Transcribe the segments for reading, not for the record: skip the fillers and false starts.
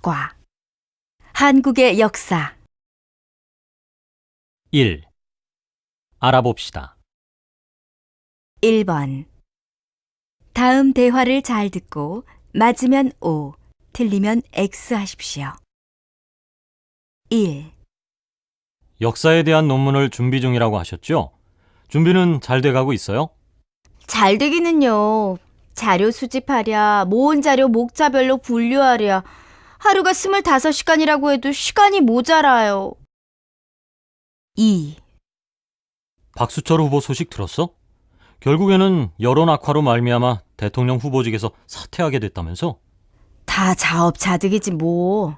과거. 한국의 역사. 1. 알아봅시다. 1번. 다음 대화를 잘 듣고 맞으면 O, 틀리면 X 하십시오. 1. 역사에 대한 논문을 준비 중이라고 하셨죠? 준비는 잘 돼가고 있어요? 잘 되기는요. 자료 수집하랴, 모은 자료 목차별로 분류하랴. 하루가 25시간이라고 해도 시간이 모자라요. 2. 박수철 후보 소식 들었어? 결국에는 여론 악화로 말미암아 대통령 후보직에서 사퇴하게 됐다면서? 다 자업자득이지 뭐.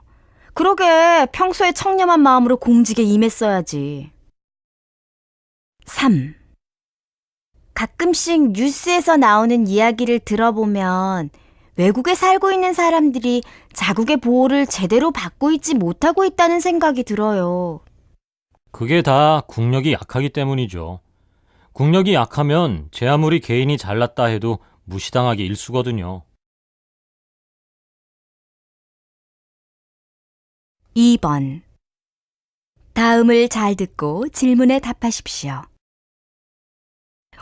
그러게 평소에 청렴한 마음으로 공직에 임했어야지. 3. 가끔씩 뉴스에서 나오는 이야기를 들어보면 외국에 살고 있는 사람들이 자국의 보호를 제대로 받고 있지 못하고 있다는 생각이 들어요. 그게 다 국력이 약하기 때문이죠. 국력이 약하면 제 아무리 개인이 잘났다 해도 무시당하기 일쑤거든요. 2번. 다음을 잘 듣고 질문에 답하십시오.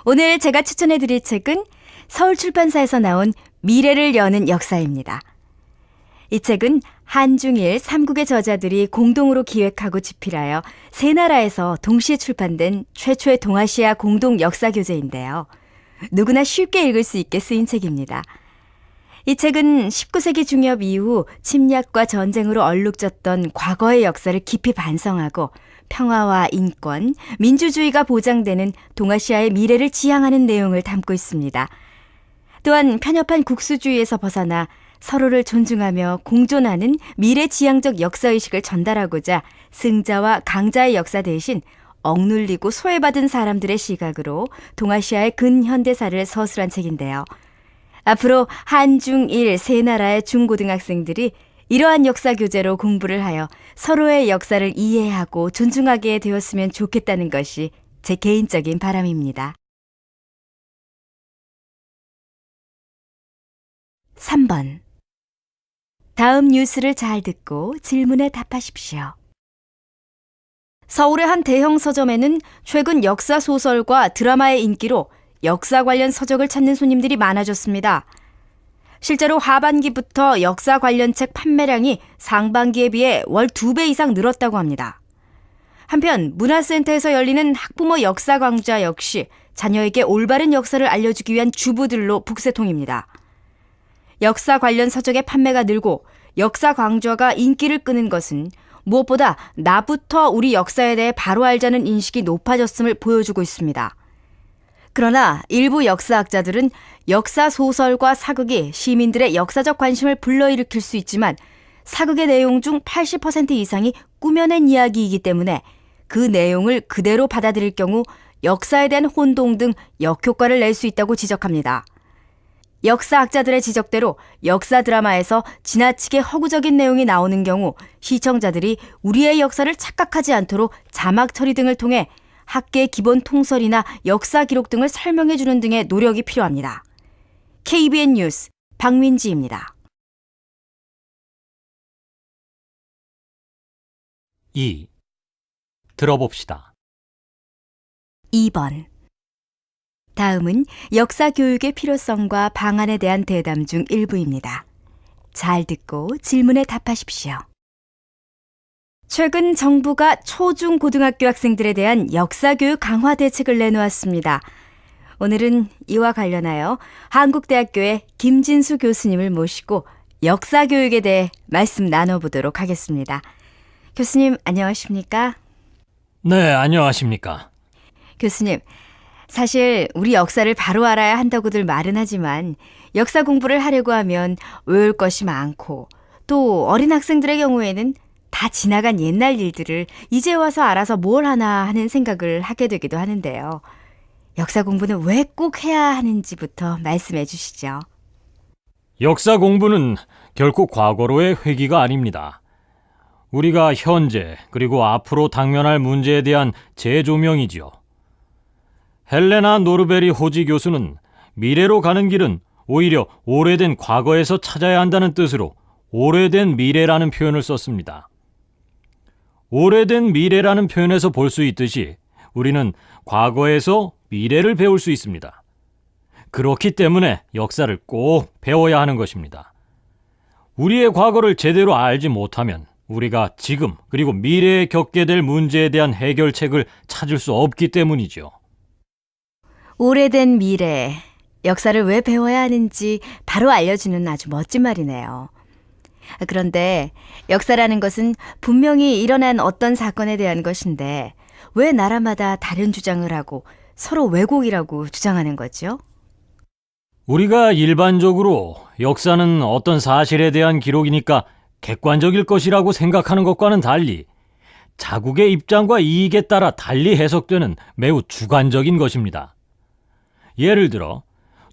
오늘 제가 추천해드릴 책은 서울출판사에서 나온 미래를 여는 역사입니다. 이 책은 한중일 3국의 저자들이 공동으로 기획하고 집필하여 세 나라에서 동시에 출판된 최초의 동아시아 공동 역사 교재인데요. 누구나 쉽게 읽을 수 있게 쓰인 책입니다. 이 책은 19세기 중엽 이후 침략과 전쟁으로 얼룩졌던 과거의 역사를 깊이 반성하고 평화와 인권, 민주주의가 보장되는 동아시아의 미래를 지향하는 내용을 담고 있습니다. 또한 편협한 국수주의에서 벗어나 서로를 존중하며 공존하는 미래지향적 역사의식을 전달하고자 승자와 강자의 역사 대신 억눌리고 소외받은 사람들의 시각으로 동아시아의 근현대사를 서술한 책인데요. 앞으로 한중일 세 나라의 중고등학생들이 이러한 역사 교재로 공부를 하여 서로의 역사를 이해하고 존중하게 되었으면 좋겠다는 것이 제 개인적인 바람입니다. 3번. 다음 뉴스를 잘 듣고 질문에 답하십시오. 서울의 한 대형 서점에는 최근 역사 소설과 드라마의 인기로 역사 관련 서적을 찾는 손님들이 많아졌습니다. 실제로 하반기부터 역사 관련 책 판매량이 상반기에 비해 월 2배 이상 늘었다고 합니다. 한편 문화센터에서 열리는 학부모 역사 강좌 역시 자녀에게 올바른 역사를 알려주기 위한 주부들로 북새통입니다. 역사 관련 서적의 판매가 늘고 역사 강좌가 인기를 끄는 것은 무엇보다 나부터 우리 역사에 대해 바로 알자는 인식이 높아졌음을 보여주고 있습니다. 그러나 일부 역사학자들은 역사 소설과 사극이 시민들의 역사적 관심을 불러일으킬 수 있지만 사극의 내용 중 80% 이상이 꾸며낸 이야기이기 때문에 그 내용을 그대로 받아들일 경우 역사에 대한 혼동 등 역효과를 낼 수 있다고 지적합니다. 역사학자들의 지적대로 역사 드라마에서 지나치게 허구적인 내용이 나오는 경우 시청자들이 우리의 역사를 착각하지 않도록 자막 처리 등을 통해 학계 기본 통설이나 역사 기록 등을 설명해 주는 등의 노력이 필요합니다. KBN 뉴스 박민지입니다. 2. 들어봅시다. 2번. 다음은 역사 교육의 필요성과 방안에 대한 대담 중 일부입니다. 잘 듣고 질문에 답하십시오. 최근 정부가 초중고등학교 학생들에 대한 역사교육 강화 대책을 내놓았습니다. 오늘은 이와 관련하여 한국대학교의 김진수 교수님을 모시고 역사교육에 대해 말씀 나눠보도록 하겠습니다. 교수님 안녕하십니까? 네, 안녕하십니까? 교수님, 사실 우리 역사를 바로 알아야 한다고들 말은 하지만 역사 공부를 하려고 하면 외울 것이 많고 또 어린 학생들의 경우에는 다 지나간 옛날 일들을 이제 와서 알아서 뭘 하나 하는 생각을 하게 되기도 하는데요. 역사 공부는 왜 꼭 해야 하는지부터 말씀해 주시죠. 역사 공부는 결코 과거로의 회귀가 아닙니다. 우리가 현재 그리고 앞으로 당면할 문제에 대한 재조명이지요. 헬레나 노르베리 호지 교수는 미래로 가는 길은 오히려 오래된 과거에서 찾아야 한다는 뜻으로 오래된 미래라는 표현을 썼습니다. 오래된 미래라는 표현에서 볼 수 있듯이 우리는 과거에서 미래를 배울 수 있습니다. 그렇기 때문에 역사를 꼭 배워야 하는 것입니다. 우리의 과거를 제대로 알지 못하면 우리가 지금 그리고 미래에 겪게 될 문제에 대한 해결책을 찾을 수 없기 때문이죠. 오래된 미래, 역사를 왜 배워야 하는지 바로 알려주는 아주 멋진 말이네요. 그런데 역사라는 것은 분명히 일어난 어떤 사건에 대한 것인데 왜 나라마다 다른 주장을 하고 서로 왜곡이라고 주장하는 거죠? 우리가 일반적으로 역사는 어떤 사실에 대한 기록이니까 객관적일 것이라고 생각하는 것과는 달리 자국의 입장과 이익에 따라 달리 해석되는 매우 주관적인 것입니다. 예를 들어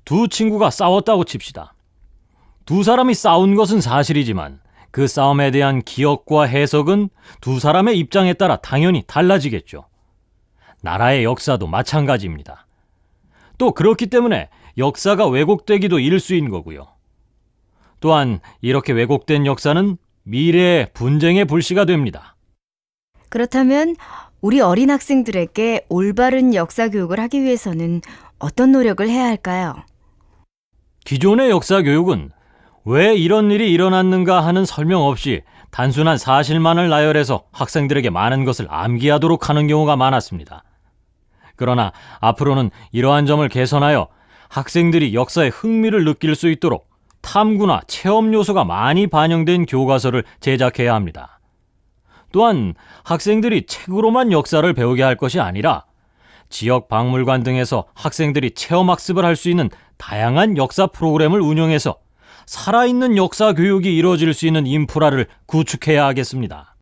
두 친구가 싸웠다고 칩시다. 두 사람이 싸운 것은 사실이지만 그 싸움에 대한 기억과 해석은 두 사람의 입장에 따라 당연히 달라지겠죠. 나라의 역사도 마찬가지입니다. 또 그렇기 때문에 역사가 왜곡되기도 일수인 거고요. 또한 이렇게 왜곡된 역사는 미래의 분쟁의 불씨가 됩니다. 그렇다면 우리 어린 학생들에게 올바른 역사 교육을 하기 위해서는 어떤 노력을 해야 할까요? 기존의 역사 교육은 왜 이런 일이 일어났는가 하는 설명 없이 단순한 사실만을 나열해서 학생들에게 많은 것을 암기하도록 하는 경우가 많았습니다. 그러나 앞으로는 이러한 점을 개선하여 학생들이 역사에 흥미를 느낄 수 있도록 탐구나 체험 요소가 많이 반영된 교과서를 제작해야 합니다. 또한 학생들이 책으로만 역사를 배우게 할 것이 아니라 지역 박물관 등에서 학생들이 체험학습을 할 수 있는 다양한 역사 프로그램을 운영해서 살아있는 역사 교육이 이루어질 수 있는 인프라를 구축해야 하겠습니다.